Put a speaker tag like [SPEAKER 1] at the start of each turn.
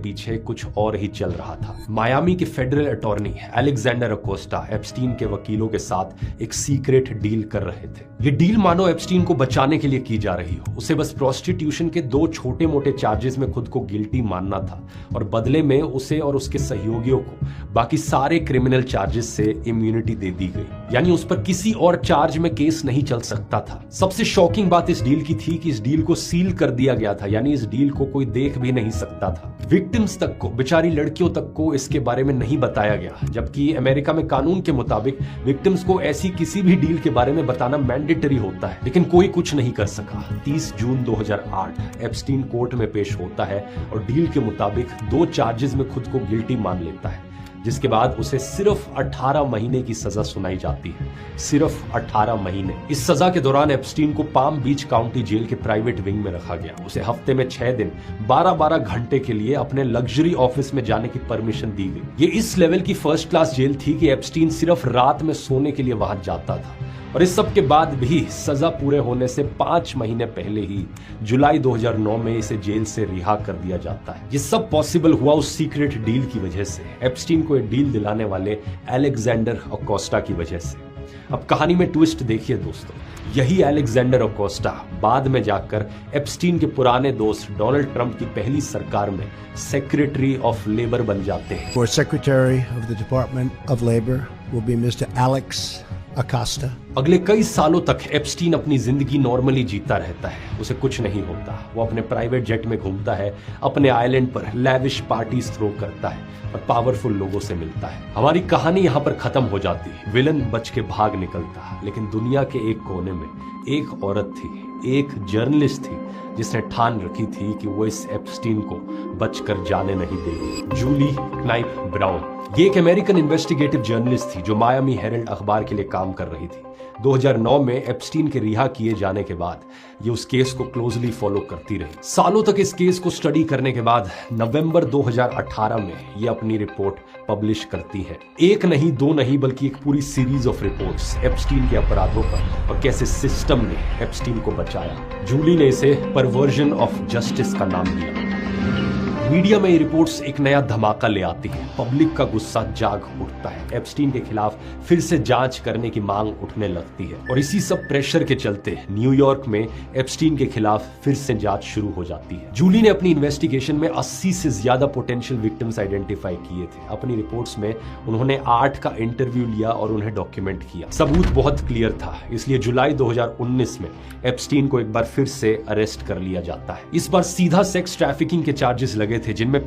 [SPEAKER 1] पीछे कुछ और ही चल रहा था। मायामी के federal attorney Alexander Acosta Epstein के वकीलों के साथ एक सीक्रेट डील कर रहे थे। ये डील मानो एप्स्टीन को बचाने के लिए की जा रही हो। उसे बस प्रोस्टिट्यूशन के 2 छोटे मोटे चार्जेस में खुद को गिल्टी मानना था और बदले में उसे और उसके सहयोगियों को बाकी सारे क्रिमिनल चार्जेस से इम्यूनिटी दे दी गई, यानी उस पर किसी और चार्ज में केस नहीं चल सकता था। सबसे शॉकिंग बात इस डील की थी कि इस डील को सील कर दिया गया था, यानी इस डील को कोई देख भी नहीं सकता था। विक्टिम्स तक को, बेचारी लड़कियों तक को इसके बारे में नहीं बताया गया, जबकि अमेरिका में कानून के मुताबिक विक्टिम्स को ऐसी किसी भी डील के बारे में बताना मैंडेटरी होता है, लेकिन कोई कुछ नहीं कर सका। 30 जून 2008 एप्स्टीन कोर्ट में पेश होता है और डील के मुताबिक 2 चार्जेस में खुद को गिल्टी मान लेता है, जिसके बाद उसे सिर्फ 18 महीने की सजा सुनाई जाती है। सिर्फ 18 महीने। इस सजा के दौरान एप्स्टीन को पाम बीच काउंटी जेल के प्राइवेट विंग में रखा गया। उसे हफ्ते में 6 दिन 12-12 घंटे के लिए अपने लग्जरी ऑफिस में जाने की परमिशन दी गई। ये इस लेवल की फर्स्ट क्लास जेल थी कि एप्स्टीन सिर्फ रात में सोने के लिए वहां जाता था। और इस सब के बाद भी सजा पूरे होने से 5 महीने पहले ही जुलाई 2009 में इसे जेल से रिहा कर दिया जाता है। ये सब पॉसिबल हुआ उस सीक्रेट डील की वजह से, एप्स्टीन को एक डील दिलाने वाले अलेक्जेंडर अकोस्टा की वजह से। अब कहानी में ट्विस्ट देखिए दोस्तों, यही अलेक्जेंडर अकोस्टा बाद में जाकर एप्स्टीन के पुराने दोस्त डोनाल्ड ट्रंप की पहली सरकार में सेक्रेटरी ऑफ लेबर बन जाते हैं।
[SPEAKER 2] For Secretary of the Department of Labor will be Mr. Alex Acosta.
[SPEAKER 1] अगले कई सालों तक एप्स्टीन अपनी जिंदगी नॉर्मली जीता रहता है, उसे कुछ नहीं होता। वो अपने प्राइवेट जेट में घूमता है, अपने आइलैंड पर लैविश पार्टीज थ्रो करता है और पावरफुल लोगों से मिलता है। हमारी कहानी यहाँ पर खत्म हो जाती है। विलन बच के भाग निकलता है, लेकिन दुनिया के एक कोने में एक औरत थी, एक जर्नलिस्ट थी, जिसने ठान रखी थी कि वो इस एप्स्टीन को बचकर जाने नहीं देगी। जूली क्नाइप ब्राउन ये एक अमेरिकन इन्वेस्टिगेटिव जर्नलिस्ट थी जो मायामी हेरल्ड अखबार के लिए काम कर रही थी। 2009 में एप्स्टीन के रिहा किए जाने के बाद ये उस केस को क्लोजली फॉलो करती रही। सालों तक इस केस को स्टडी करने के बाद नवंबर 2018 में ये अपनी रिपोर्ट पब्लिश करती है। एक नहीं, 2 नहीं, बल्कि एक पूरी सीरीज ऑफ रिपोर्ट्स एप्स्टीन के अपराधों पर और कैसे सिस्टम ने एप्स्टीन को बचाया। जूली ने इसे परवर्जन ऑफ जस्टिस का नाम दिया। मीडिया में ये रिपोर्ट्स एक नया धमाका ले आती है। पब्लिक का गुस्सा जाग उठता है। एप्स्टीन के खिलाफ फिर से जांच करने की मांग उठने लगती है और इसी सब प्रेशर के चलते न्यूयॉर्क में एप्स्टीन के खिलाफ फिर से जांच शुरू हो जाती है। जूली ने अपनी इन्वेस्टिगेशन में 80 से ज्यादा पोटेंशियल विक्टिम्स आइडेंटिफाई किए थे। अपनी रिपोर्ट्स में उन्होंने 8 का इंटरव्यू लिया और उन्हें डॉक्यूमेंट किया। सबूत बहुत क्लियर था, इसलिए जुलाई 2019 में एप्स्टीन को एक बार फिर से अरेस्ट कर लिया जाता है। इस बार सीधा सेक्स ट्रैफिकिंग के चार्जेस लगे थे, जिनमें